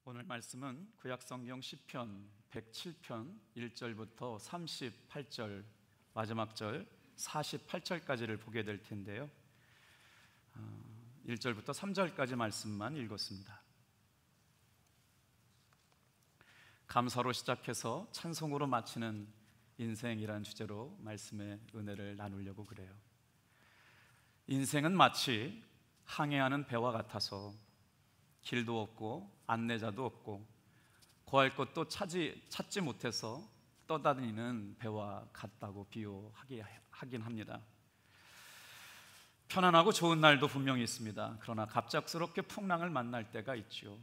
오늘 말씀은 구약성경 시편 107편 1절부터 38절 마지막 절 48절까지를 보게 될 텐데요, 1절부터 3절까지 말씀만 읽었습니다. 감사로 시작해서 찬송으로 마치는 인생이란 주제로 말씀의 은혜를 나누려고 그래요. 인생은 마치 항해하는 배와 같아서 길도 없고 안내자도 없고 구할 것도 찾지 못해서 떠다니는 배와 같다고 비유하긴 합니다. 편안하고 좋은 날도 분명히 있습니다. 그러나 갑작스럽게 풍랑을 만날 때가 있죠.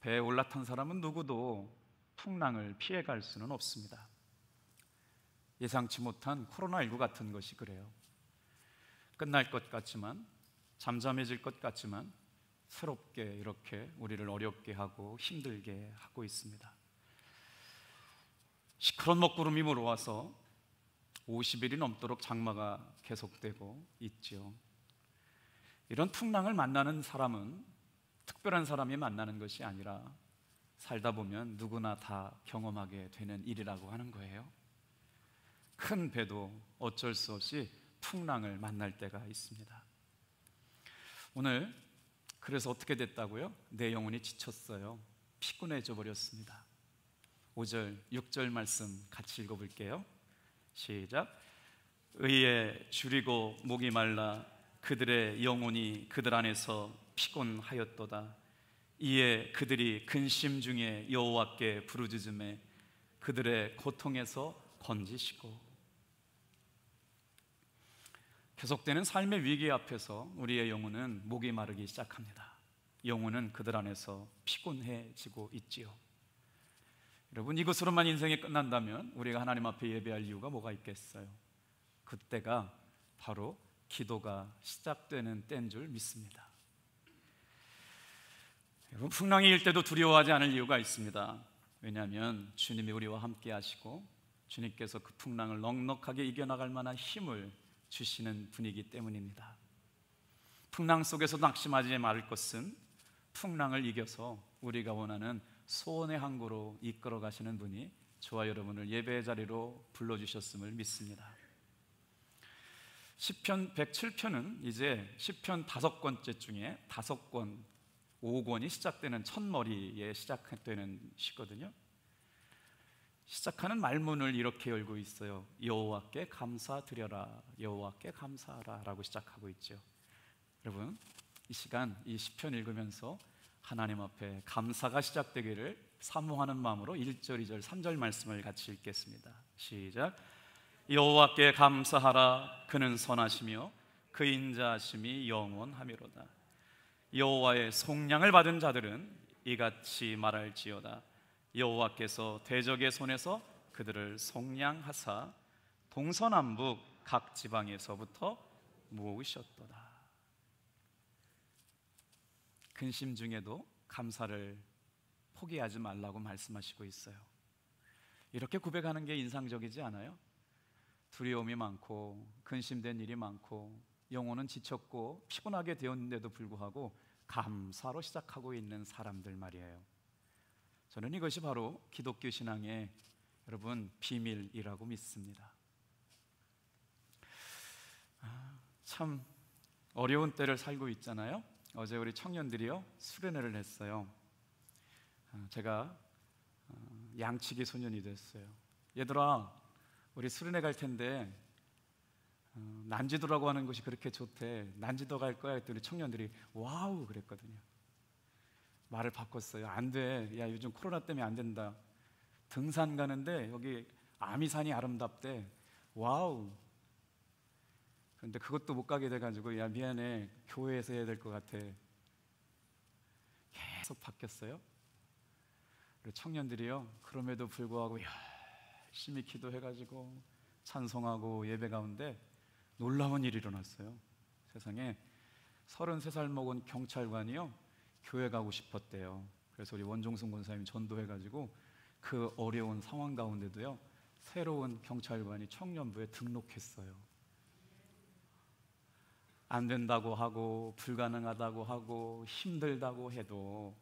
배에 올라탄 사람은 누구도 풍랑을 피해갈 수는 없습니다. 예상치 못한 코로나19 같은 것이 그래요. 끝날 것 같지만, 잠잠해질 것 같지만 새롭게 이렇게 우리를 어렵게 하고 힘들게 하고 있습니다. 시커먼 먹구름이 몰아와서 50일이 넘도록 장마가 계속되고 있죠. 이런 풍랑을 만나는 사람은 특별한 사람이 만나는 것이 아니라 살다 보면 누구나 다 경험하게 되는 일이라고 하는 거예요. 큰 배도 어쩔 수 없이 풍랑을 만날 때가 있습니다. 오늘 그래서 어떻게 됐다고요? 내 영혼이 지쳤어요. 피곤해져 버렸습니다. 5절, 6절 말씀 같이 읽어볼게요. 시작. 의에 줄이고 목이 말라 그들의 영혼이 그들 안에서 피곤하였도다. 이에 그들이 근심 중에 여호와께 부르짖음에 그들의 고통에서 건지시고. 계속되는 삶의 위기 앞에서 우리의 영혼은 목이 마르기 시작합니다. 영혼은 그들 안에서 피곤해지고 있지요. 여러분, 이것으로만 인생이 끝난다면 우리가 하나님 앞에 예배할 이유가 뭐가 있겠어요? 그때가 바로 기도가 시작되는 때인 줄 믿습니다. 여러분, 풍랑이 일 때도 두려워하지 않을 이유가 있습니다. 왜냐하면 주님이 우리와 함께 하시고 주님께서 그 풍랑을 넉넉하게 이겨나갈 만한 힘을 주시는 분이기 때문입니다. 풍랑 속에서 낙심하지 말을 것은 풍랑을 이겨서 우리가 원하는 소원의 항구로 이끌어 가시는 분이 저와 여러분을 예배의 자리로 불러주셨음을 믿습니다. 시편 107편은 이제 시편 5권째 중에 5권, 5권이 시작되는 첫머리에 시작되는 시거든요. 시작하는 말문을 이렇게 열고 있어요. 여호와께 감사드려라, 여호와께 감사하라 라고 시작하고 있죠. 여러분, 이 시간 이 시편 읽으면서 하나님 앞에 감사가 시작되기를 사모하는 마음으로 1절, 2절, 3절 말씀을 같이 읽겠습니다. 시작. 여호와께 감사하라. 그는 선하시며 그 인자하심이 영원하미로다. 여호와의 속량을 받은 자들은 이같이 말할지어다. 여호와께서 대적의 손에서 그들을 속량하사 동서남북 각 지방에서부터 모으셨도다. 근심 중에도 감사를 포기하지 말라고 말씀하시고 있어요. 이렇게 고백하는 게 인상적이지 않아요? 두려움이 많고 근심된 일이 많고 영혼은 지쳤고 피곤하게 되었는데도 불구하고 감사로 시작하고 있는 사람들 말이에요. 저는 이것이 바로 기독교 신앙의 여러분 비밀이라고 믿습니다. 참 어려운 때를 살고 있잖아요. 어제 우리 청년들이요 수련회를 했어요. 제가 양치기 소년이 됐어요. 얘들아, 우리 수련회 갈 텐데 난지도라고 하는 것이 그렇게 좋대. 난지도 갈 거야 했더니 청년들이 와우 그랬거든요. 말을 바꿨어요. 안 돼. 야, 요즘 코로나 때문에 안 된다. 등산 가는데 여기 아미산이 아름답대. 와우. 그런데 그것도 못 가게 돼가지고 야, 미안해. 교회에서 해야 될 것 같아. 계속 바뀌었어요. 그리고 청년들이요, 그럼에도 불구하고 열심히 기도해가지고 찬송하고 예배 가운데 놀라운 일이 일어났어요. 세상에 33살 먹은 경찰관이요 교회 가고 싶었대요. 그래서 우리 원종승 권사님이 전도해가지고 그 어려운 상황 가운데도요 새로운 경찰관이 청년부에 등록했어요. 안 된다고 하고 불가능하다고 하고 힘들다고 해도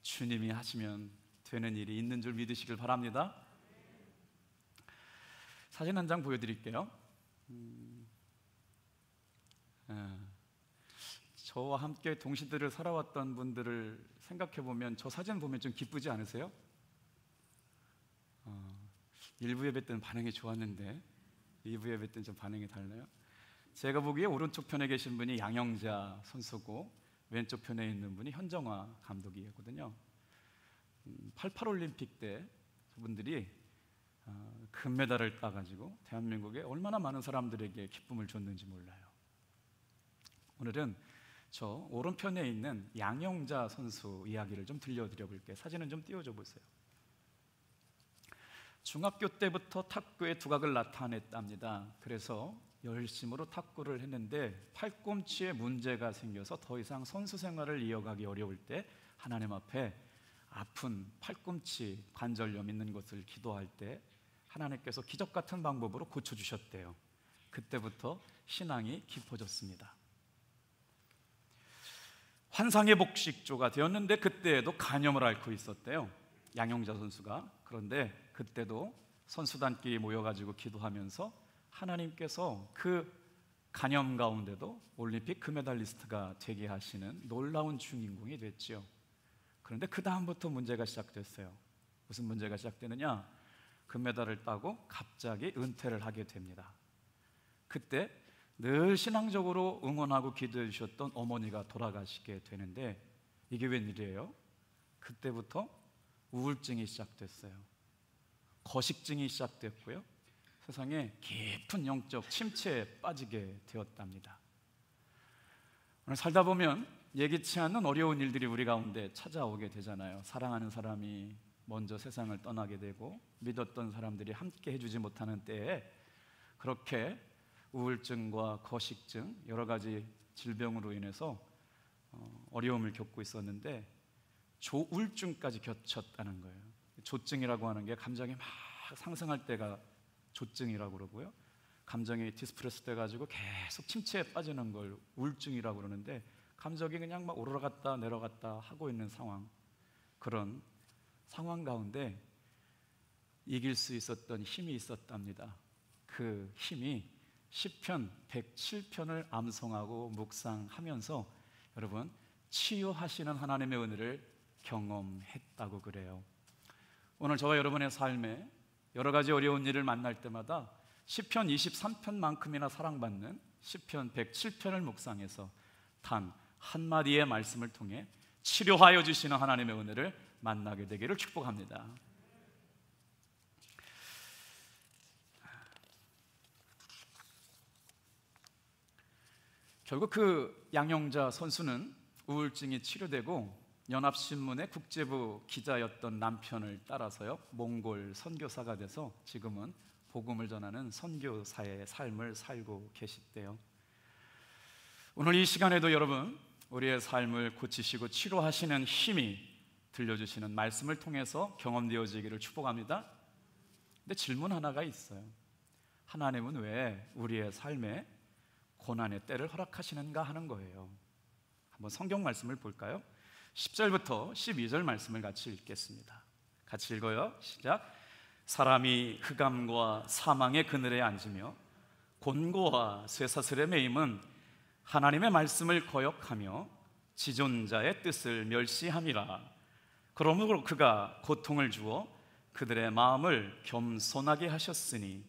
주님이 하시면 되는 일이 있는 줄 믿으시길 바랍니다. 사진 한 장 보여드릴게요. 저와 함께 동시대를 살아왔던 분들을 생각해보면 저 사진 보면 좀 기쁘지 않으세요? 일부 예배 때는 반응이 좋았는데 2부 예배 때는 좀 반응이 달라요. 제가 보기에 오른쪽 편에 계신 분이 양영자 선수고 왼쪽 편에 있는 분이 현정화 감독이거든요. 88 올림픽 때 저분들이 금메달을 따가지고 대한민국에 얼마나 많은 사람들에게 기쁨을 줬는지 몰라요. 오늘은 저 오른편에 있는 양영자 선수 이야기를 좀 들려드려 볼게요. 사진은 좀 띄워줘 보세요. 중학교 때부터 탁구의 두각을 나타냈답니다. 그래서 열심으로 탁구를 했는데 팔꿈치에 문제가 생겨서 더 이상 선수 생활을 이어가기 어려울 때 하나님 앞에 아픈 팔꿈치 관절염 있는 것을 기도할 때 하나님께서 기적 같은 방법으로 고쳐주셨대요. 그때부터 신앙이 깊어졌습니다. 환상의 복식조가 되었는데 그때에도 간염을 앓고 있었대요, 양영자 선수가. 그런데 그때도 선수단끼리 모여가지고 기도하면서 하나님께서 그 간염 가운데도 올림픽 금메달리스트가 되게 하시는 놀라운 주인공이 됐죠. 그런데 그 다음부터 문제가 시작됐어요. 무슨 문제가 시작되느냐? 금메달을 따고 갑자기 은퇴를 하게 됩니다. 그때 늘 신앙적으로 응원하고 기도해 주셨던 어머니가 돌아가시게 되는데 이게 웬일이에요? 그때부터 우울증이 시작됐어요. 거식증이 시작됐고요, 세상에 깊은 영적 침체에 빠지게 되었답니다. 오늘 살다 보면 예기치 않는 어려운 일들이 우리 가운데 찾아오게 되잖아요. 사랑하는 사람이 먼저 세상을 떠나게 되고 믿었던 사람들이 함께 해주지 못하는 때에 그렇게 우울증과 거식증, 여러 가지 질병으로 인해서 어려움을 겪고 있었는데 조울증까지 겹쳤다는 거예요. 조증이라고 하는 게 감정이 막 상승할 때가 조증이라고 그러고요, 감정이 디스프레스 돼가지고 계속 침체에 빠지는 걸 우울증이라고 그러는데 감정이 그냥 막 오르락갔다 내려갔다 하고 있는 상황, 그런 상황 가운데 이길 수 있었던 힘이 있었답니다. 그 힘이 시편 107편을 암송하고 묵상하면서 여러분 치유하시는 하나님의 은혜를 경험했다고 그래요. 오늘 저와 여러분의 삶에 여러 가지 어려운 일을 만날 때마다 시편 23편만큼이나 사랑받는 시편 107편을 묵상해서 단 한마디의 말씀을 통해 치료하여 주시는 하나님의 은혜를 만나게 되기를 축복합니다. 결국 그 양영자 선수는 우울증이 치료되고 연합신문의 국제부 기자였던 남편을 따라서요 몽골 선교사가 돼서 지금은 복음을 전하는 선교사의 삶을 살고 계시대요. 오늘 이 시간에도 여러분 우리의 삶을 고치시고 치료하시는 힘이 들려주시는 말씀을 통해서 경험되어지기를 축복합니다. 근데 질문 하나가 있어요. 하나님은 왜 우리의 삶에 고난의 때를 허락하시는가 하는 거예요. 한번 성경 말씀을 볼까요? 10절부터 12절 말씀을 같이 읽겠습니다. 같이 읽어요. 시작. 사람이 흑암과 사망의 그늘에 앉으며 곤고와 쇠사슬에 매임은 하나님의 말씀을 거역하며 지존자의 뜻을 멸시함이라. 그러므로 그가 고통을 주어 그들의 마음을 겸손하게 하셨으니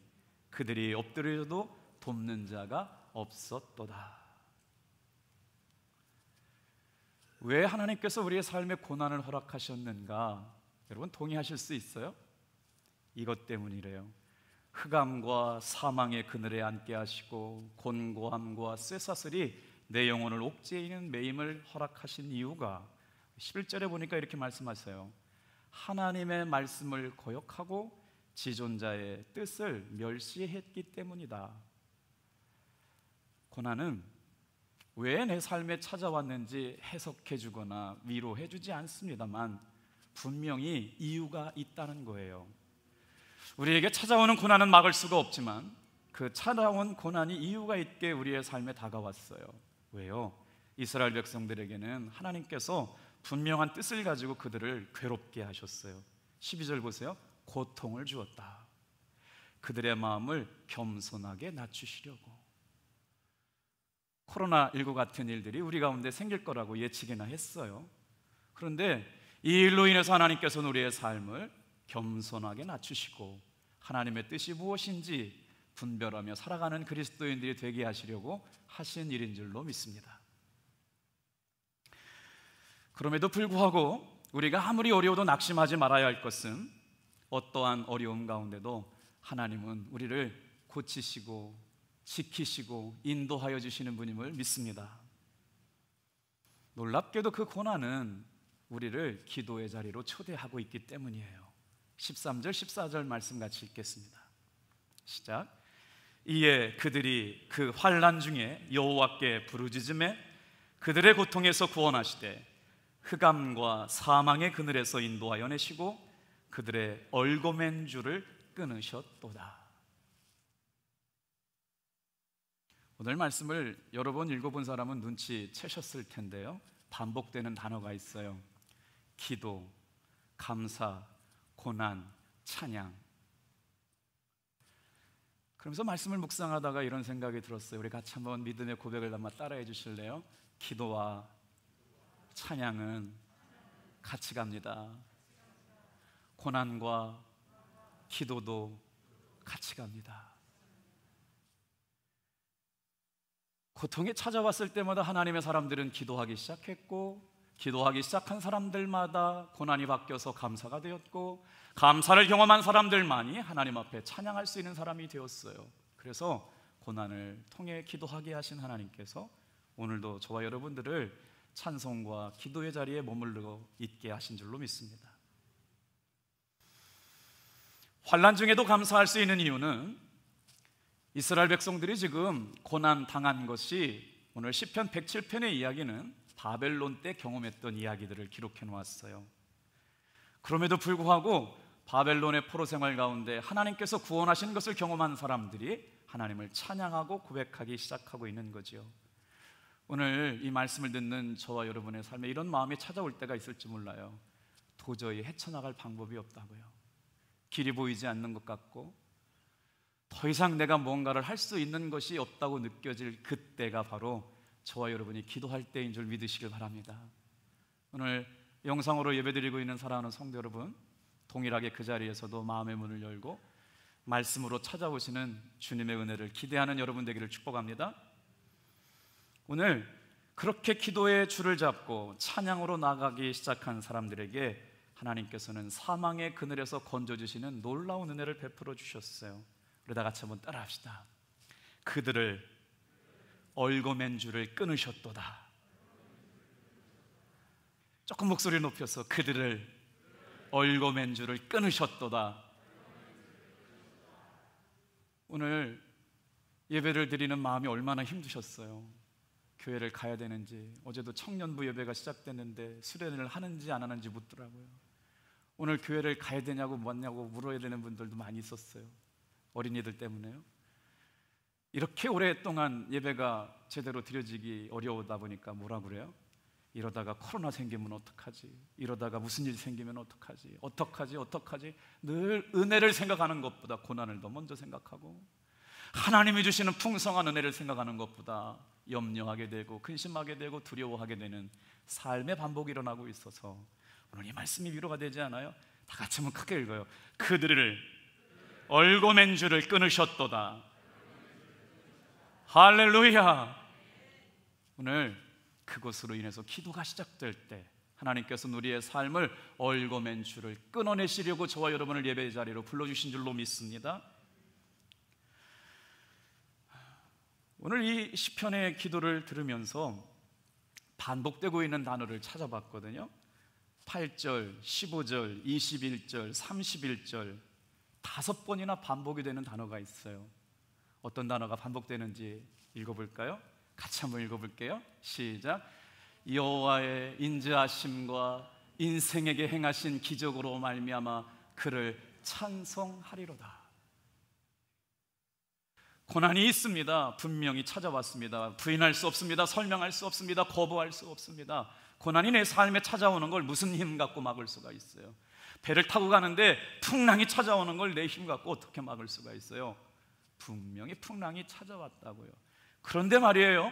그들이 엎드려도 돕는 자가 없었도다. 왜 하나님께서 우리의 삶에 고난을 허락하셨는가? 여러분 동의하실 수 있어요? 이것 때문이래요. 흑암과 사망의 그늘에 앉게 하시고 곤고함과 쇠사슬이 내 영혼을 옥죄이는 매임을 허락하신 이유가 11절에 보니까 이렇게 말씀하세요. 하나님의 말씀을 거역하고 지존자의 뜻을 멸시했기 때문이다. 고난은 왜 내 삶에 찾아왔는지 해석해주거나 위로해주지 않습니다만 분명히 이유가 있다는 거예요. 우리에게 찾아오는 고난은 막을 수가 없지만 그 찾아온 고난이 이유가 있게 우리의 삶에 다가왔어요. 왜요? 이스라엘 백성들에게는 하나님께서 분명한 뜻을 가지고 그들을 괴롭게 하셨어요. 12절 보세요. 고통을 주었다. 그들의 마음을 겸손하게 낮추시려고. 코로나19 같은 일들이 우리 가운데 생길 거라고 예측이나 했어요. 그런데 이 일로 인해서 하나님께서는 우리의 삶을 겸손하게 낮추시고 하나님의 뜻이 무엇인지 분별하며 살아가는 그리스도인들이 되게 하시려고 하신 일인 줄로 믿습니다. 그럼에도 불구하고 우리가 아무리 어려워도 낙심하지 말아야 할 것은 어떠한 어려움 가운데도 하나님은 우리를 고치시고 지키시고 인도하여 주시는 분임을 믿습니다. 놀랍게도 그 고난은 우리를 기도의 자리로 초대하고 있기 때문이에요. 13절 14절 말씀 같이 읽겠습니다. 시작. 이에 그들이 그 환난 중에 여호와께 부르짖음에 그들의 고통에서 구원하시되 흑암과 사망의 그늘에서 인도하여 내시고 그들의 얼고맨 줄을 끊으셨도다. 오늘 말씀을 여러 번 읽어본 사람은 눈치채셨을 텐데요, 반복되는 단어가 있어요. 기도, 감사, 고난, 찬양. 그러면서 말씀을 묵상하다가 이런 생각이 들었어요. 우리 같이 한번 믿음의 고백을 담아 따라해 주실래요? 기도와 찬양은 같이 갑니다. 고난과 기도도 같이 갑니다. 고통이 찾아왔을 때마다 하나님의 사람들은 기도하기 시작했고, 기도하기 시작한 사람들마다 고난이 바뀌어서 감사가 되었고, 감사를 경험한 사람들만이 하나님 앞에 찬양할 수 있는 사람이 되었어요. 그래서 고난을 통해 기도하게 하신 하나님께서 오늘도 저와 여러분들을 찬송과 기도의 자리에 머물러 있게 하신 줄로 믿습니다. 환난 중에도 감사할 수 있는 이유는 이스라엘 백성들이 지금 고난 당한 것이, 오늘 시편 107편의 이야기는 바벨론 때 경험했던 이야기들을 기록해 놓았어요. 그럼에도 불구하고 바벨론의 포로 생활 가운데 하나님께서 구원하신 것을 경험한 사람들이 하나님을 찬양하고 고백하기 시작하고 있는 거죠. 오늘 이 말씀을 듣는 저와 여러분의 삶에 이런 마음이 찾아올 때가 있을지 몰라요. 도저히 헤쳐나갈 방법이 없다고요. 길이 보이지 않는 것 같고 더 이상 내가 뭔가를 할 수 있는 것이 없다고 느껴질 그때가 바로 저와 여러분이 기도할 때인 줄 믿으시길 바랍니다. 오늘 영상으로 예배드리고 있는 사랑하는 성도 여러분, 동일하게 그 자리에서도 마음의 문을 열고 말씀으로 찾아오시는 주님의 은혜를 기대하는 여러분 되기를 축복합니다. 오늘 그렇게 기도의 줄을 잡고 찬양으로 나가기 시작한 사람들에게 하나님께서는 사망의 그늘에서 건져주시는 놀라운 은혜를 베풀어 주셨어요. 그러다 같이 한번 따라 합시다. 그들을 얼고맨 줄을 끊으셨도다. 조금 목소리를 높여서 그들을 얼고맨 줄을 끊으셨도다. 오늘 예배를 드리는 마음이 얼마나 힘드셨어요. 교회를 가야 되는지, 어제도 청년부 예배가 시작됐는데 수련회를 하는지 안 하는지 묻더라고요. 오늘 교회를 가야 되냐고 뭐냐고 물어야 되는 분들도 많이 있었어요. 어린이들 때문에요. 이렇게 오랫동안 예배가 제대로 드려지기 어려우다 보니까 뭐라 그래요? 이러다가 코로나 생기면 어떡하지? 이러다가 무슨 일 생기면 어떡하지? 어떡하지? 늘 은혜를 생각하는 것보다 고난을 더 먼저 생각하고 하나님이 주시는 풍성한 은혜를 생각하는 것보다 염려하게 되고 근심하게 되고 두려워하게 되는 삶의 반복이 일어나고 있어서 오늘 이 말씀이 위로가 되지 않아요? 다 같이 한번 크게 읽어요. 그들을 얼고맨 줄을 끊으셨도다. 할렐루야. 오늘 그것으로 인해서 기도가 시작될 때 하나님께서는 우리의 삶을 얼고맨 줄을 끊어내시려고 저와 여러분을 예배 자리로 불러주신 줄로 믿습니다. 오늘 이 시편의 기도를 들으면서 반복되고 있는 단어를 찾아봤거든요. 8절, 15절, 21절, 31절 5번이나 반복이 되는 단어가 있어요. 어떤 단어가 반복되는지 읽어볼까요? 같이 한번 읽어볼게요. 시작. 여호와의 인자하심과 인생에게 행하신 기적으로 말미암아 그를 찬송하리로다. 고난이 있습니다. 분명히 찾아왔습니다. 부인할 수 없습니다. 설명할 수 없습니다. 거부할 수 없습니다. 고난이 내 삶에 찾아오는 걸 무슨 힘 갖고 막을 수가 있어요? 배를 타고 가는데 풍랑이 찾아오는 걸 내 힘 갖고 어떻게 막을 수가 있어요? 분명히 풍랑이 찾아왔다고요. 그런데 말이에요,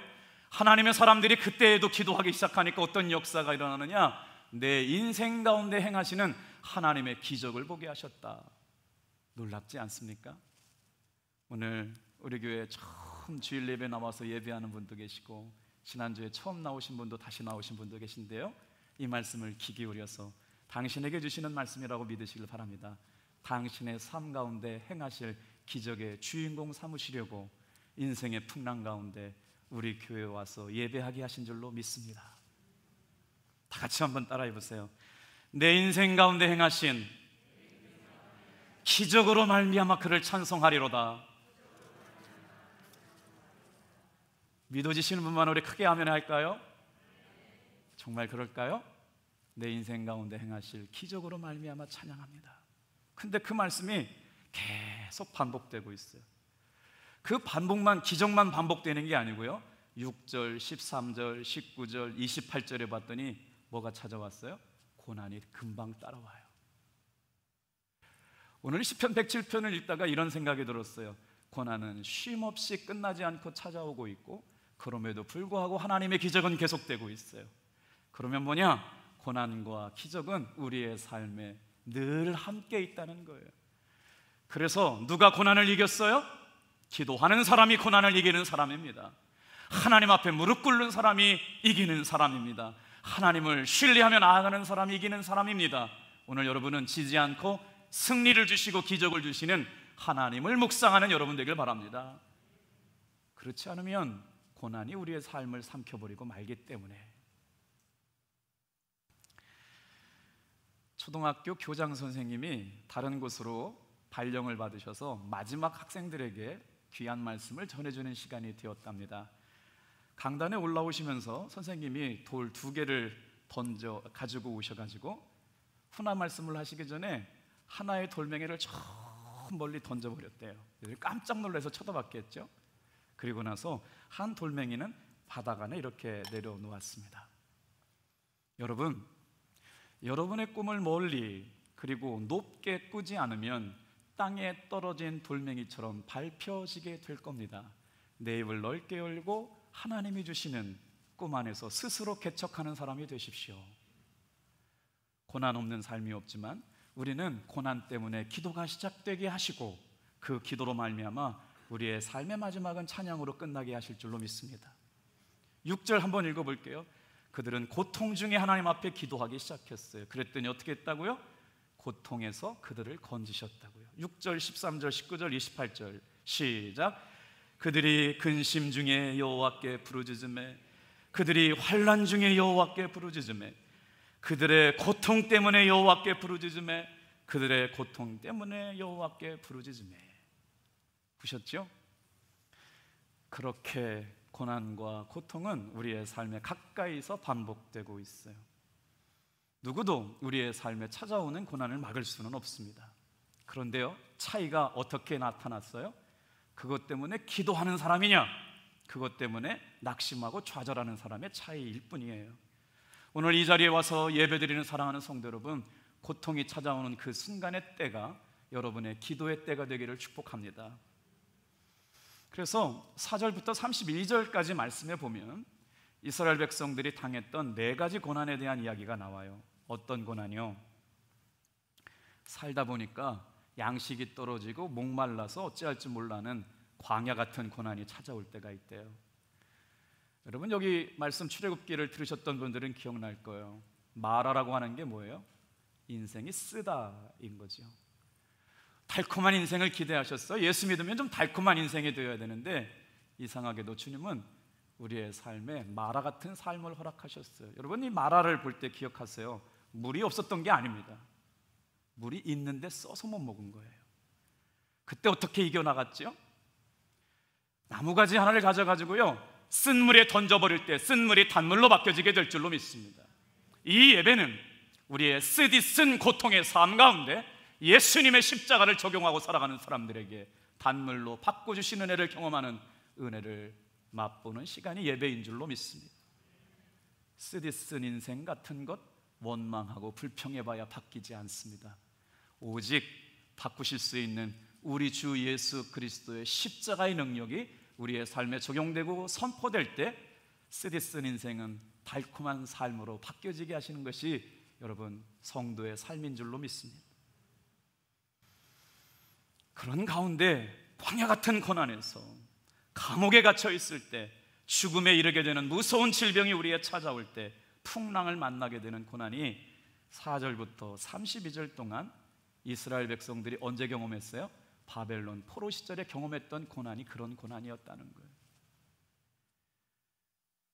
하나님의 사람들이 그때에도 기도하기 시작하니까 어떤 역사가 일어나느냐? 내 인생 가운데 행하시는 하나님의 기적을 보게 하셨다. 놀랍지 않습니까? 오늘 우리 교회에 처음 주일 예배 나와서 예배하는 분도 계시고, 지난주에 처음 나오신 분도 다시 나오신 분도 계신데요, 이 말씀을 귀 기울여서 당신에게 주시는 말씀이라고 믿으시길 바랍니다. 당신의 삶 가운데 행하실 기적의 주인공 삼으시려고 인생의 풍랑 가운데 우리 교회에 와서 예배하게 하신 줄로 믿습니다. 다 같이 한번 따라해 보세요. 내 인생 가운데 행하신 기적으로 말미암아 그를 찬송하리로다. 믿어지시는 분만 우리 크게 아멘 할까요? 정말 그럴까요? 내 인생 가운데 행하실 기적으로 말미암아 찬양합니다. 근데 그 말씀이 계속 반복되고 있어요. 그 반복만, 기적만 반복되는 게 아니고요, 6절, 13절, 19절, 28절에 봤더니 뭐가 찾아왔어요? 고난이 금방 따라와요. 오늘 시편 107편을 읽다가 이런 생각이 들었어요. 고난은 쉼없이 끝나지 않고 찾아오고 있고, 그럼에도 불구하고 하나님의 기적은 계속되고 있어요. 그러면 뭐냐? 고난과 기적은 우리의 삶에 늘 함께 있다는 거예요. 그래서 누가 고난을 이겼어요? 기도하는 사람이 고난을 이기는 사람입니다. 하나님 앞에 무릎 꿇는 사람이 이기는 사람입니다. 하나님을 신뢰하며 나아가는 사람이 이기는 사람입니다. 오늘 여러분은 지지 않고 승리를 주시고 기적을 주시는 하나님을 묵상하는 여러분 되길 바랍니다. 그렇지 않으면 고난이 우리의 삶을 삼켜버리고 말기 때문에. 초등학교 교장 선생님이 다른 곳으로 발령을 받으셔서 마지막 학생들에게 귀한 말씀을 전해주는 시간이 되었답니다. 강단에 올라오시면서 선생님이 돌 2개를 가지고 오셔가지고 훈화 말씀을 하시기 전에 하나의 돌멩이를 저 멀리 던져버렸대요. 깜짝 놀라서 쳐다봤겠죠. 그리고 나서 한 돌멩이는 바닥 안에 이렇게 내려놓았습니다. 여러분, 여러분의 꿈을 멀리 그리고 높게 꾸지 않으면 땅에 떨어진 돌멩이처럼 밟혀지게 될 겁니다. 내 입을 넓게 열고 하나님이 주시는 꿈 안에서 스스로 개척하는 사람이 되십시오. 고난 없는 삶이 없지만 우리는 고난 때문에 기도가 시작되게 하시고, 그 기도로 말미암아 우리의 삶의 마지막은 찬양으로 끝나게 하실 줄로 믿습니다. 6절 한번 읽어볼게요. 그들은 고통 중에 하나님 앞에 기도하기 시작했어요. 그랬더니 어떻게 했다고요? 고통에서 그들을 건지셨다고요. 6절, 13절, 19절, 28절 시작. 그들이 근심 중에 여호와께 부르짖으매, 그들이 환난 중에 여호와께 부르짖으매, 그들의 고통 때문에 여호와께 부르짖으매, 그들의 고통 때문에 여호와께 부르짖으매. 보셨죠? 그렇게 고난과 고통은 우리의 삶에 가까이서 반복되고 있어요. 누구도 우리의 삶에 찾아오는 고난을 막을 수는 없습니다. 그런데요, 차이가 어떻게 나타났어요? 그것 때문에 기도하는 사람이냐, 그것 때문에 낙심하고 좌절하는 사람의 차이일 뿐이에요. 오늘 이 자리에 와서 예배드리는 사랑하는 성도 여러분, 고통이 찾아오는 그 순간의 때가 여러분의 기도의 때가 되기를 축복합니다. 그래서 4절부터 32절까지 말씀해 보면 이스라엘 백성들이 당했던 4가지 고난에 대한 이야기가 나와요. 어떤 고난이요? 살다 보니까 양식이 떨어지고 목말라서 어찌할 줄 몰라는 광야 같은 고난이 찾아올 때가 있대요. 여러분, 여기 말씀 출애굽기를 들으셨던 분들은 기억날 거예요. 마라라고 하는 게 뭐예요? 인생이 쓰다인 거죠. 달콤한 인생을 기대하셨어요. 예수 믿으면 좀 달콤한 인생이 되어야 되는데, 이상하게도 주님은 우리의 삶에 마라 같은 삶을 허락하셨어요. 여러분, 이 마라를 볼 때 기억하세요. 물이 없었던 게 아닙니다. 물이 있는데 써서 못 먹은 거예요. 그때 어떻게 이겨나갔죠? 나무가지 하나를 가져가지고요, 쓴 물에 던져버릴 때 쓴 물이 단물로 바뀌어지게 될 줄로 믿습니다. 이 예배는 우리의 쓰디 쓴 고통의 삶 가운데 예수님의 십자가를 적용하고 살아가는 사람들에게 단물로 바꿔주신 은혜를 경험하는, 은혜를 맛보는 시간이 예배인 줄로 믿습니다. 쓰디쓴 인생 같은 것 원망하고 불평해봐야 바뀌지 않습니다. 오직 바꾸실 수 있는 우리 주 예수 그리스도의 십자가의 능력이 우리의 삶에 적용되고 선포될 때 쓰디쓴 인생은 달콤한 삶으로 바뀌어지게 하시는 것이 여러분 성도의 삶인 줄로 믿습니다. 그런 가운데 광야 같은 고난에서 감옥에 갇혀 있을 때, 죽음에 이르게 되는 무서운 질병이 우리에 찾아올 때, 풍랑을 만나게 되는 고난이 4절부터 32절 동안 이스라엘 백성들이 언제 경험했어요? 바벨론 포로 시절에 경험했던 고난이 그런 고난이었다는 거예요.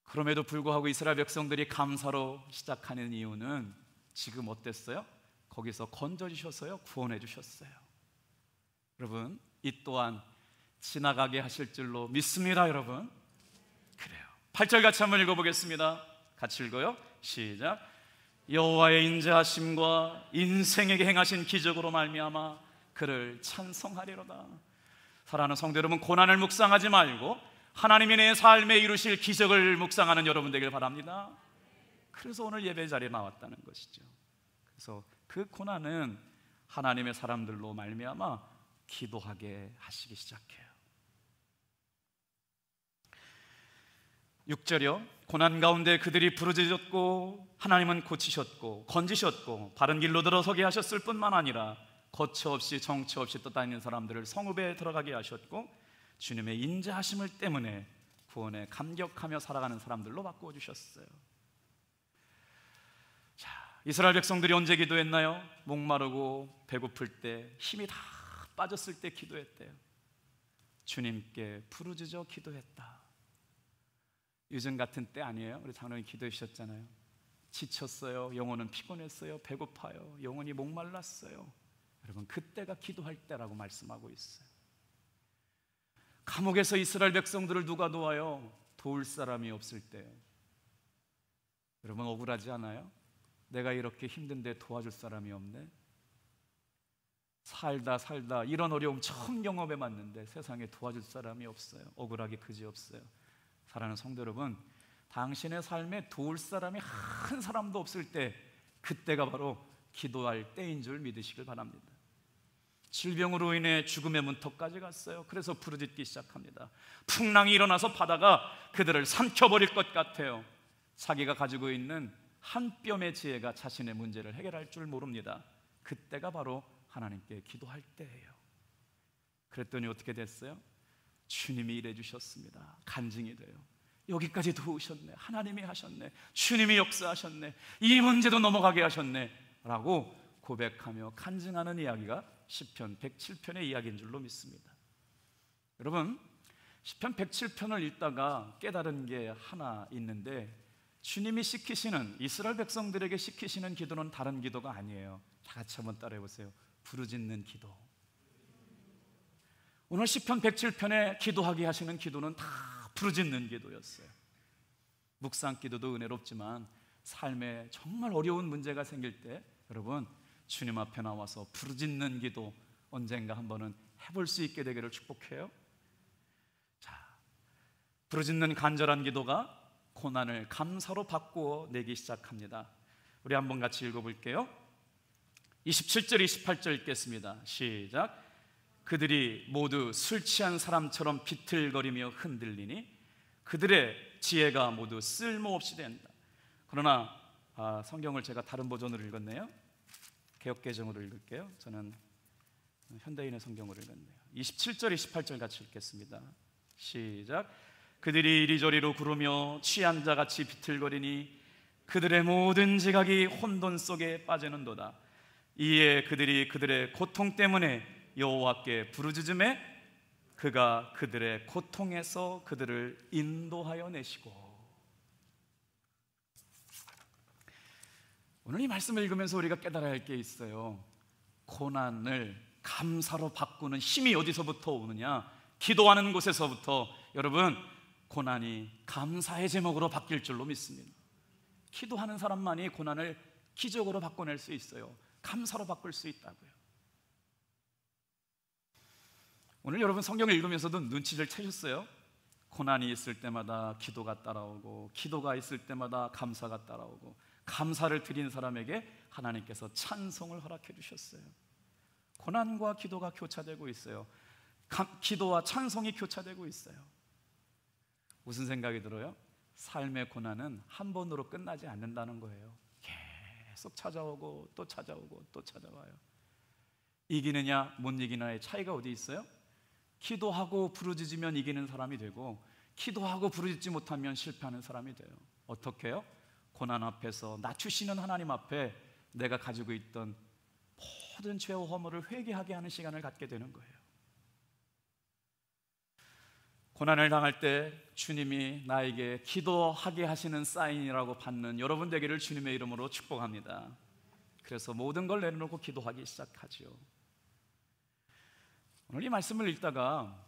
그럼에도 불구하고 이스라엘 백성들이 감사로 시작하는 이유는 지금 어땠어요? 거기서 건져주셔서요, 구원해 주셨어요. 여러분, 이 또한 지나가게 하실 줄로 믿습니다. 여러분, 그래요. 8절 같이 한번 읽어보겠습니다. 같이 읽어요. 시작. 여호와의 인자하심과 인생에게 행하신 기적으로 말미암아 그를 찬송하리로다. 사랑하는 성도 여러분, 고난을 묵상하지 말고 하나님이 내 삶에 이루실 기적을 묵상하는 여러분 되길 바랍니다. 그래서 오늘 예배 자리에 나왔다는 것이죠. 그래서 그 고난은 하나님의 사람들로 말미암아 기도하게 하시기 시작해요. 6절이요. 고난 가운데 그들이 부르짖었고 하나님은 고치셨고 건지셨고 바른 길로 들어서게 하셨을 뿐만 아니라 거처 없이 정처 없이 떠다니는 사람들을 성읍에 들어가게 하셨고 주님의 인자하심을 때문에 구원에 감격하며 살아가는 사람들로 바꾸어 주셨어요. 자, 이스라엘 백성들이 언제 기도했나요? 목마르고 배고플 때, 힘이 다 빠졌을 때 기도했대요. 주님께 부르짖어 기도했다. 요즘 같은 때 아니에요? 우리 장로님 기도해 주셨잖아요. 지쳤어요, 영혼은 피곤했어요, 배고파요, 영혼이 목말랐어요. 여러분, 그때가 기도할 때라고 말씀하고 있어요. 감옥에서 이스라엘 백성들을 누가 도와요? 도울 사람이 없을 때. 여러분, 억울하지 않아요? 내가 이렇게 힘든데 도와줄 사람이 없네. 살다 이런 어려움 처음 경험해 봤는데 세상에 도와줄 사람이 없어요. 억울하기 그지없어요. 사랑하는 성도 여러분, 당신의 삶에 도울 사람이 한 사람도 없을 때, 그때가 바로 기도할 때인 줄 믿으시길 바랍니다. 질병으로 인해 죽음의 문턱까지 갔어요. 그래서 부르짖기 시작합니다. 풍랑이 일어나서 바다가 그들을 삼켜버릴 것 같아요. 자기가 가지고 있는 한 뼘의 지혜가 자신의 문제를 해결할 줄 모릅니다. 그때가 바로 하나님께 기도할 때예요. 그랬더니 어떻게 됐어요? 주님이 일해 주셨습니다. 간증이 돼요. 여기까지 도우셨네, 하나님이 하셨네, 주님이 역사하셨네, 이 문제도 넘어가게 하셨네 라고 고백하며 간증하는 이야기가 시편 107편의 이야기인 줄로 믿습니다. 여러분, 시편 107편을 읽다가 깨달은 게 하나 있는데, 주님이 시키시는, 이스라엘 백성들에게 시키시는 기도는 다른 기도가 아니에요. 다 같이 한번 따라해 보세요. 부르짖는 기도. 오늘 시편 107편에 기도하게 하시는 기도는 다 부르짖는 기도였어요. 묵상 기도도 은혜롭지만 삶에 정말 어려운 문제가 생길 때 여러분, 주님 앞에 나와서 부르짖는 기도 언젠가 한번은 해볼 수 있게 되기를 축복해요. 자, 부르짖는 간절한 기도가 고난을 감사로 바꾸어 내기 시작합니다. 우리 한번 같이 읽어볼게요. 27절 28절 읽겠습니다. 시작. 그들이 모두 술 취한 사람처럼 비틀거리며 흔들리니 그들의 지혜가 모두 쓸모없이 된다. 그러나 성경을 제가 다른 버전으로 읽었네요. 개역개정으로 읽을게요. 저는 현대인의 성경으로 읽었네요. 27절 28절 같이 읽겠습니다. 시작. 그들이 이리저리로 구르며 취한 자같이 비틀거리니 그들의 모든 지각이 혼돈 속에 빠지는도다. 이에 그들이 그들의 고통 때문에 여호와께 부르짖음에 그가 그들의 고통에서 그들을 인도하여 내시고. 오늘 이 말씀을 읽으면서 우리가 깨달아야 할 게 있어요. 고난을 감사로 바꾸는 힘이 어디서부터 오느냐? 기도하는 곳에서부터. 여러분, 고난이 감사의 제목으로 바뀔 줄로 믿습니다. 기도하는 사람만이 고난을 기적으로 바꿔낼 수 있어요. 감사로 바꿀 수 있다고요. 오늘 여러분 성경을 읽으면서도 눈치를 채셨어요? 고난이 있을 때마다 기도가 따라오고, 기도가 있을 때마다 감사가 따라오고, 감사를 드린 사람에게 하나님께서 찬송을 허락해 주셨어요. 고난과 기도가 교차되고 있어요. 기도와 찬송이 교차되고 있어요. 무슨 생각이 들어요? 삶의 고난은 한 번으로 끝나지 않는다는 거예요. 계속 찾아오고 또 찾아오고 또 찾아와요. 이기느냐 못 이기느냐의 차이가 어디 있어요? 기도하고 부르짖으면 이기는 사람이 되고, 기도하고 부르짖지 못하면 실패하는 사람이 돼요. 어떻게 해요? 고난 앞에서 낮추시는 하나님 앞에 내가 가지고 있던 모든 죄와 허물을 회개하게 하는 시간을 갖게 되는 거예요. 고난을 당할 때 주님이 나에게 기도하게 하시는 사인이라고 받는 여러분 되기를 주님의 이름으로 축복합니다. 그래서 모든 걸 내려놓고 기도하기 시작하지요. 오늘 이 말씀을 읽다가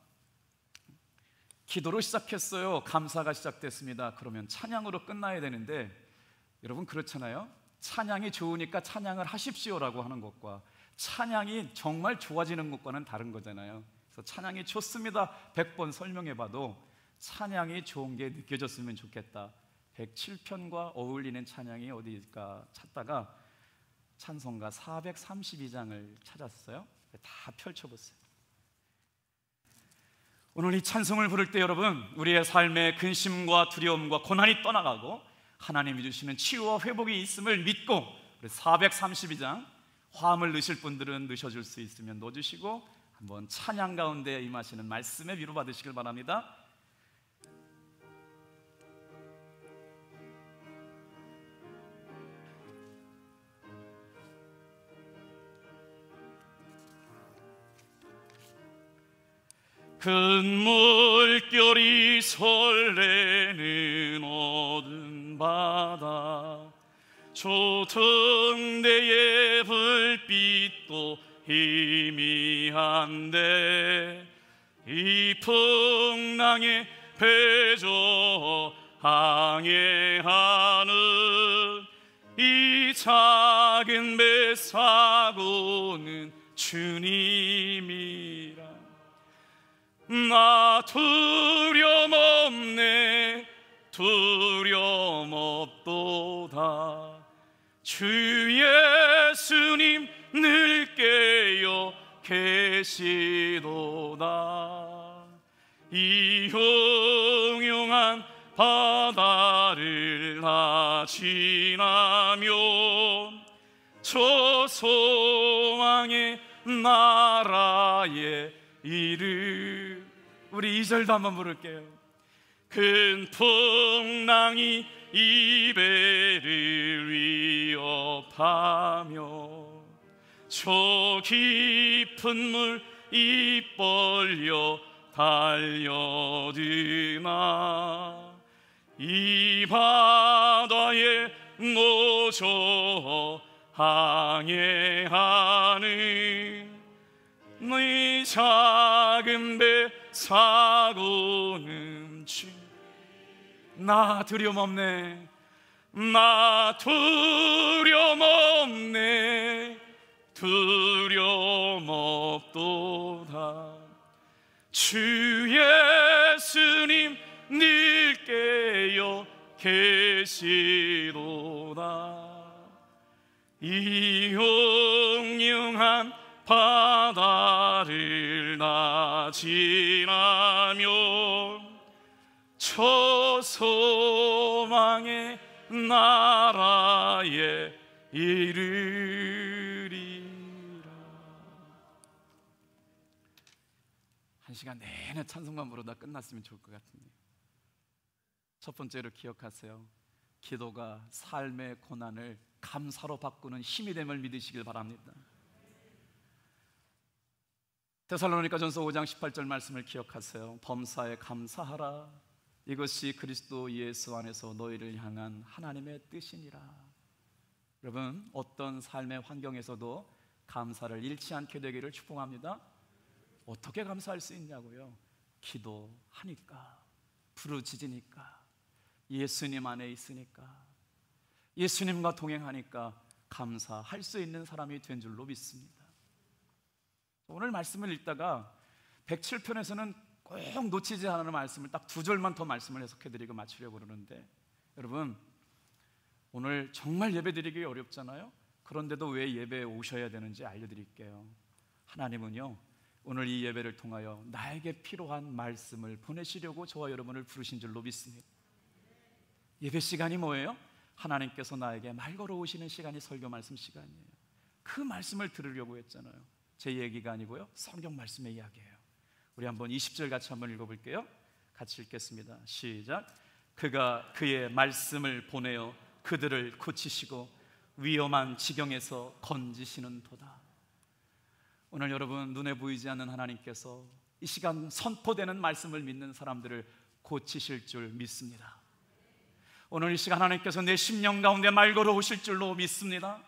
기도로 시작했어요, 감사가 시작됐습니다, 그러면 찬양으로 끝나야 되는데, 여러분 그렇잖아요. 찬양이 좋으니까 찬양을 하십시오라고 하는 것과 찬양이 정말 좋아지는 것과는 다른 거잖아요. 그래서 찬양이 좋습니다 100번 설명해봐도 찬양이 좋은 게 느껴졌으면 좋겠다. 107편과 어울리는 찬양이 어디일까 찾다가 찬송가 432장을 찾았어요. 다 펼쳐보세요. 오늘 이 찬송을 부를 때 여러분, 우리의 삶의 근심과 두려움과 고난이 떠나가고 하나님이 주시는 치유와 회복이 있음을 믿고, 432장 화음을 넣으실 분들은 넣으셔줄 수 있으면 넣어주시고, 한번 찬양 가운데 임하시는 말씀에 위로 받으시길 바랍니다. 큰 물결이 설레는 어두운 바다, 조등대의 불빛도 희미한데, 이 풍랑에 배저 항해하는 이 작은 배 사고는 주님이라. 나 두려움 없네, 두려움 없도다. 주 예수님 늘 깨어 계시도다. 이 흉흉한 바다를 나 지나면 저 소망의 나라에 이르. 우리 2절도 한번 부를게요. 큰 풍랑이 이 배를 위협하며 저 깊은 물 입 벌려 달려드나, 이 바다에 노저 항해하는 네 작은 배 사고는 주. 나 두려움 없네, 나 두려움 없네, 두려움 없도다. 주 예수님 늘 깨어 계시도다. 이 흉흉한 바다를 나 지나면 저 소망의 나라에 이르리라. 한 시간 내내 찬송만 부르다 끝났으면 좋을 것 같은데, 첫 번째로 기억하세요. 기도가 삶의 고난을 감사로 바꾸는 힘이 됨을 믿으시길 바랍니다. 데살로니가전서 5장 18절 말씀을 기억하세요. 범사에 감사하라, 이것이 그리스도 예수 안에서 너희를 향한 하나님의 뜻이니라. 여러분, 어떤 삶의 환경에서도 감사를 잃지 않게 되기를 축복합니다. 어떻게 감사할 수 있냐고요? 기도하니까, 부르짖으니까, 예수님 안에 있으니까, 예수님과 동행하니까 감사할 수 있는 사람이 된 줄로 믿습니다. 오늘 말씀을 읽다가 107편에서는 꼭 놓치지 않는 말씀을 딱 두 절만 더 말씀을 해석해드리고 마치려고 그러는데, 여러분 오늘 정말 예배드리기 어렵잖아요. 그런데도 왜 예배에 오셔야 되는지 알려드릴게요. 하나님은요, 오늘 이 예배를 통하여 나에게 필요한 말씀을 보내시려고 저와 여러분을 부르신 줄로 믿습니다. 예배 시간이 뭐예요? 하나님께서 나에게 말 걸어오시는 시간이 설교 말씀 시간이에요. 그 말씀을 들으려고 했잖아요. 제 얘기가 아니고요, 성경 말씀의 이야기예요. 우리 한번 20절 같이 한번 읽어볼게요. 같이 읽겠습니다. 시작. 그가 그의 말씀을 보내어 그들을 고치시고 위험한 지경에서 건지시는 도다. 오늘 여러분, 눈에 보이지 않는 하나님께서 이 시간 선포되는 말씀을 믿는 사람들을 고치실 줄 믿습니다. 오늘 이 시간 하나님께서 내 심령 가운데 말 걸어오실 줄로 믿습니다.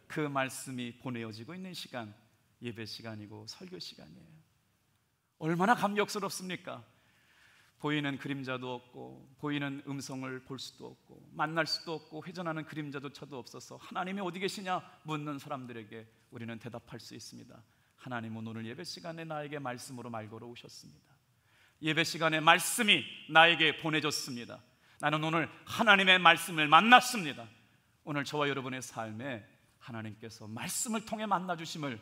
그 말씀이 보내어지고 있는 시간, 예배 시간이고 설교 시간이에요. 얼마나 감격스럽습니까? 보이는 그림자도 없고 보이는 음성을 볼 수도 없고 만날 수도 없고 회전하는 그림자조차도 없어서 하나님이 어디 계시냐 묻는 사람들에게 우리는 대답할 수 있습니다. 하나님은 오늘 예배 시간에 나에게 말씀으로 말 걸어오셨습니다. 예배 시간에 말씀이 나에게 보내졌습니다. 나는 오늘 하나님의 말씀을 만났습니다. 오늘 저와 여러분의 삶에 하나님께서 말씀을 통해 만나주심을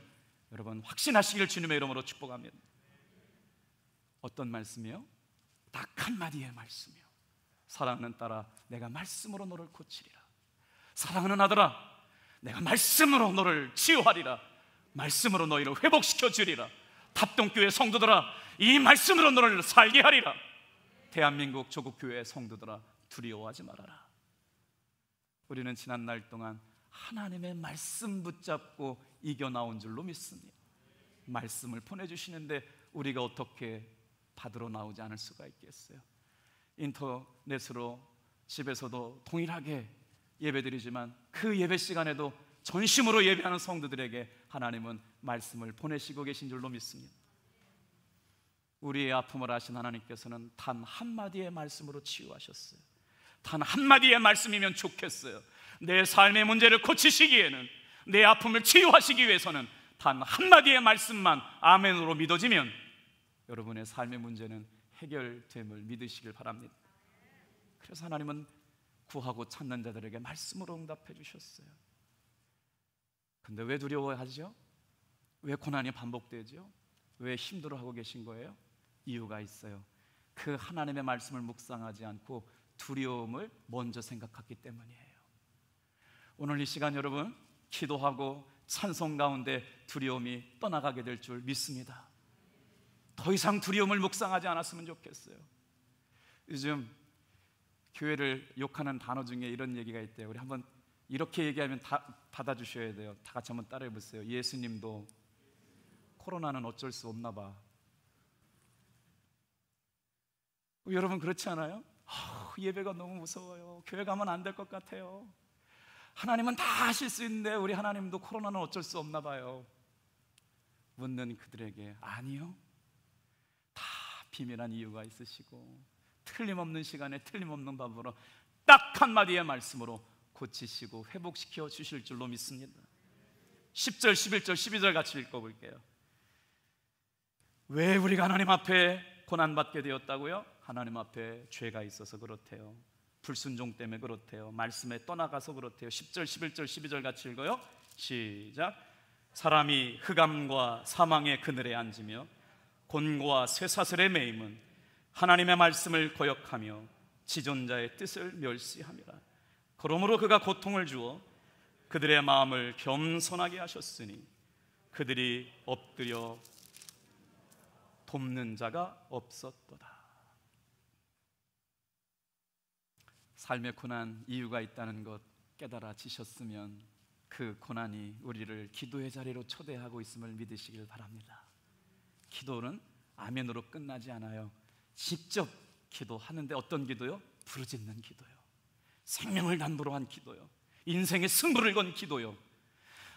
여러분 확신하시길 주님의 이름으로 축복합니다. 어떤 말씀이요? 딱 한마디의 말씀이요. 사랑하는 딸아, 내가 말씀으로 너를 고치리라. 사랑하는 아들아, 내가 말씀으로 너를 치유하리라. 말씀으로 너희를 회복시켜 주리라. 답동교회 성도들아, 이 말씀으로 너를 살게 하리라. 대한민국 조국교회 성도들아, 두려워하지 말아라. 우리는 지난 날 동안 하나님의 말씀 붙잡고 이겨나온 줄로 믿습니다. 말씀을 보내주시는데 우리가 어떻게 받으러 나오지 않을 수가 있겠어요? 인터넷으로 집에서도 동일하게 예배드리지만 그 예배 시간에도 전심으로 예배하는 성도들에게 하나님은 말씀을 보내시고 계신 줄로 믿습니다. 우리의 아픔을 아신 하나님께서는 단 한마디의 말씀으로 치유하셨어요. 단 한마디의 말씀이면 좋겠어요. 내 삶의 문제를 고치시기에는, 내 아픔을 치유하시기 위해서는 단 한마디의 말씀만 아멘으로 믿어지면 여러분의 삶의 문제는 해결됨을 믿으시길 바랍니다. 그래서 하나님은 구하고 찾는 자들에게 말씀으로 응답해 주셨어요. 근데 왜 두려워하죠? 왜 고난이 반복되죠? 왜 힘들어하고 계신 거예요? 이유가 있어요. 그 하나님의 말씀을 묵상하지 않고 두려움을 먼저 생각했기 때문이에요. 오늘 이 시간 여러분, 기도하고 찬송 가운데 두려움이 떠나가게 될 줄 믿습니다. 더 이상 두려움을 묵상하지 않았으면 좋겠어요. 요즘 교회를 욕하는 단어 중에 이런 얘기가 있대요. 우리 한번 이렇게 얘기하면 다 받아주셔야 돼요. 다 같이 한번 따라해 보세요. 예수님도 코로나는 어쩔 수 없나 봐. 여러분 그렇지 않아요? 예배가 너무 무서워요. 교회 가면 안 될 것 같아요. 하나님은 다 하실 수 있는데 우리 하나님도 코로나는 어쩔 수 없나 봐요. 묻는 그들에게 아니요, 다 비밀한 이유가 있으시고 틀림없는 시간에 틀림없는 방법으로 딱 한마디의 말씀으로 고치시고 회복시켜 주실 줄로 믿습니다. 10절, 11절, 12절 같이 읽어볼게요. 왜 우리가 하나님 앞에 고난받게 되었다고요? 하나님 앞에 죄가 있어서 그렇대요. 불순종 때문에 그렇대요. 말씀에 떠나가서 그렇대요. 10절, 11절, 12절 같이 읽어요. 시작. 사람이 흑암과 사망의 그늘에 앉으며 곤고와 쇠사슬에 매임은 하나님의 말씀을 거역하며 지존자의 뜻을 멸시함이라. 그러므로 그가 고통을 주어 그들의 마음을 겸손하게 하셨으니 그들이 엎드려 돕는 자가 없었도다. 삶의 고난 이유가 있다는 것 깨달아지셨으면 그 고난이 우리를 기도의 자리로 초대하고 있음을 믿으시길 바랍니다. 기도는 아멘으로 끝나지 않아요. 직접 기도하는데 어떤 기도요? 부르짖는 기도요. 생명을 담보로 한 기도요. 인생의 승부를 건 기도요.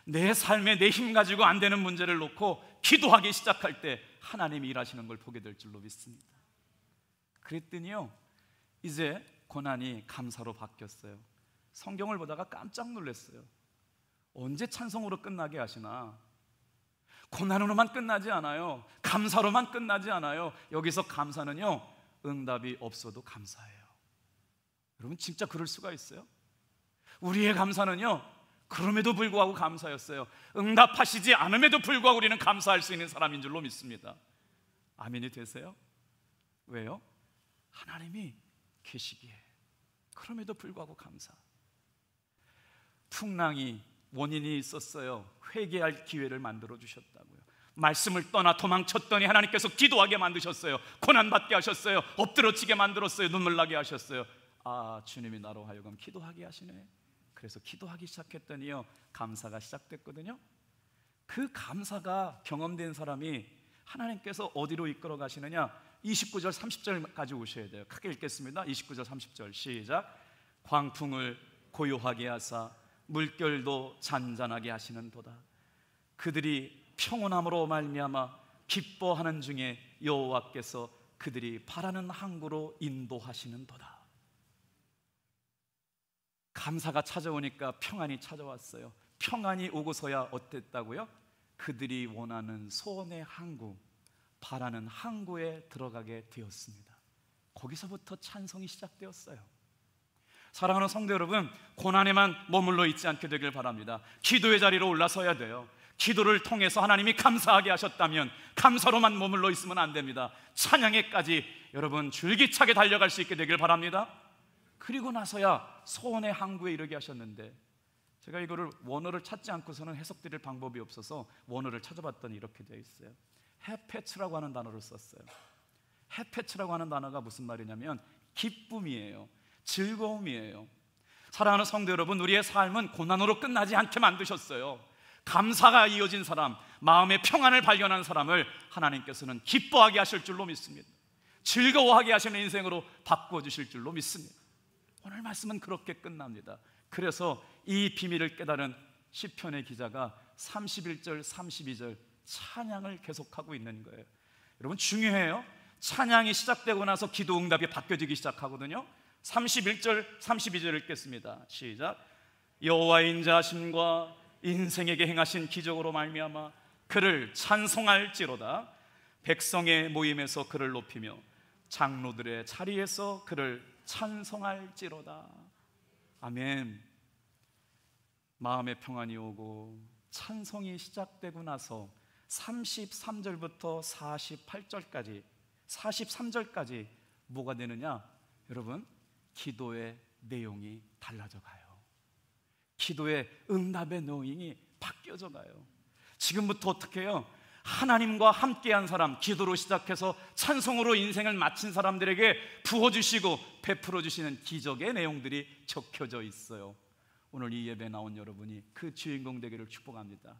내 삶에 내 힘 가지고 안 되는 문제를 놓고 기도하기 시작할 때 하나님이 일하시는 걸 보게 될 줄로 믿습니다. 그랬더니요, 이제 고난이 감사로 바뀌었어요. 성경을 보다가 깜짝 놀랐어요. 언제 찬송으로 끝나게 하시나? 고난으로만 끝나지 않아요. 감사로만 끝나지 않아요. 여기서 감사는요, 응답이 없어도 감사해요. 여러분 진짜 그럴 수가 있어요? 우리의 감사는요, 그럼에도 불구하고 감사였어요. 응답하시지 않음에도 불구하고 우리는 감사할 수 있는 사람인 줄로 믿습니다. 아멘이 되세요? 왜요? 하나님이 계시기에. 그럼에도 불구하고 감사. 풍랑이 원인이 있었어요. 회개할 기회를 만들어 주셨다고요. 말씀을 떠나 도망쳤더니 하나님께서 기도하게 만드셨어요. 고난받게 하셨어요. 엎드러지게 만들었어요. 눈물 나게 하셨어요. 아, 주님이 나로 하여금 기도하게 하시네. 그래서 기도하기 시작했더니요, 감사가 시작됐거든요. 그 감사가 경험된 사람이 하나님께서 어디로 이끌어 가시느냐, 29절 30절까지 오셔야 돼요. 크게 읽겠습니다. 29절 30절 시작. 광풍을 고요하게 하사 물결도 잔잔하게 하시는도다. 그들이 평온함으로 말미암아 기뻐하는 중에 여호와께서 그들이 바라는 항구로 인도하시는도다. 감사가 찾아오니까 평안이 찾아왔어요. 평안이 오고서야 어땠다고요? 그들이 원하는 소원의 항구, 바라는 항구에 들어가게 되었습니다. 거기서부터 찬송이 시작되었어요. 사랑하는 성도 여러분, 고난에만 머물러 있지 않게 되길 바랍니다. 기도의 자리로 올라서야 돼요. 기도를 통해서 하나님이 감사하게 하셨다면 감사로만 머물러 있으면 안 됩니다. 찬양에까지 여러분 줄기차게 달려갈 수 있게 되길 바랍니다. 그리고 나서야 소원의 항구에 이르게 하셨는데, 제가 이거를 원어를 찾지 않고서는 해석드릴 방법이 없어서 원어를 찾아봤더니 이렇게 되어 있어요. 해페츠라고 하는 단어를 썼어요. 해페츠라고 하는 단어가 무슨 말이냐면 기쁨이에요. 즐거움이에요. 사랑하는 성도 여러분, 우리의 삶은 고난으로 끝나지 않게 만드셨어요. 감사가 이어진 사람, 마음의 평안을 발견한 사람을 하나님께서는 기뻐하게 하실 줄로 믿습니다. 즐거워하게 하시는 인생으로 바꿔주실 줄로 믿습니다. 오늘 말씀은 그렇게 끝납니다. 그래서 이 비밀을 깨달은 시편의 기자가 31절 32절 찬양을 계속하고 있는 거예요. 여러분 중요해요. 찬양이 시작되고 나서 기도 응답이 바뀌어지기 시작하거든요. 31절 32절 읽겠습니다. 시작. 여호와의 인자하심과 인생에게 행하신 기적으로 말미암아 그를 찬송할지로다. 백성의 모임에서 그를 높이며 장로들의 자리에서 그를 찬송할지로다. 아멘. 마음의 평안이 오고 찬송이 시작되고 나서 33절부터 43절까지 뭐가 되느냐? 여러분, 기도의 내용이 달라져 가요. 기도의 응답의 내용이 바뀌어져 가요. 지금부터 어떻게 해요? 하나님과 함께한 사람, 기도로 시작해서 찬송으로 인생을 마친 사람들에게 부어주시고 베풀어 주시는 기적의 내용들이 적혀져 있어요. 오늘 이 예배에 나온 여러분이 그 주인공 되기를 축복합니다.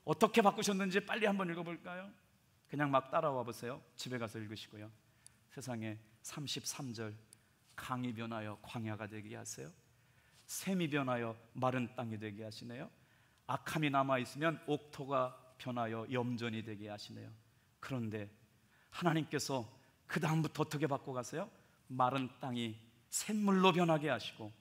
어떻게 바꾸셨는지 빨리 한번 읽어볼까요? 그냥 막 따라와 보세요. 집에 가서 읽으시고요. 세상에 33절 강이 변하여 광야가 되게 하세요. 샘이 변하여 마른 땅이 되게 하시네요. 악함이 남아있으면 옥토가 변하여 염전이 되게 하시네요. 그런데 하나님께서 그 다음부터 어떻게 바꿔가세요? 마른 땅이 샘물로 변하게 하시고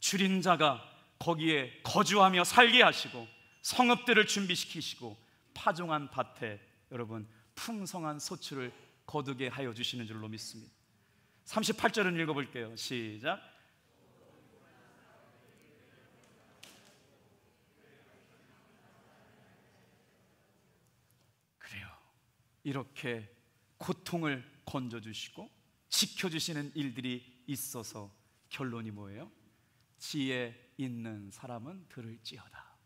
줄인 자가 거기에 거주하며 살게 하시고 성읍들을 준비시키시고 파종한 밭에 여러분 풍성한 소출을 거두게 하여 주시는 줄로 믿습니다. 38절은 읽어볼게요. 시작. 그래요. 이렇게 고통을 건져주시고 지켜주시는 일들이 있어서 결론이 뭐예요? 지혜 있는 사람은 들을지어다.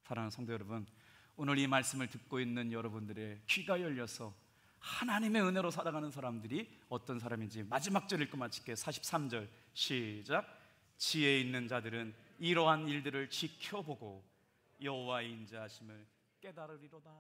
사랑하는 성도 여러분, 오늘 이 말씀을 듣고 있는 여러분들의 귀가 열려서 하나님의 은혜로 살아가는 사람들이 어떤 사람인지 마지막 절 읽고 마칠게요. 43절 시작. 지혜 있는 자들은 이러한 일들을 지켜보고 여호와의 인자하심을 깨달으리로다.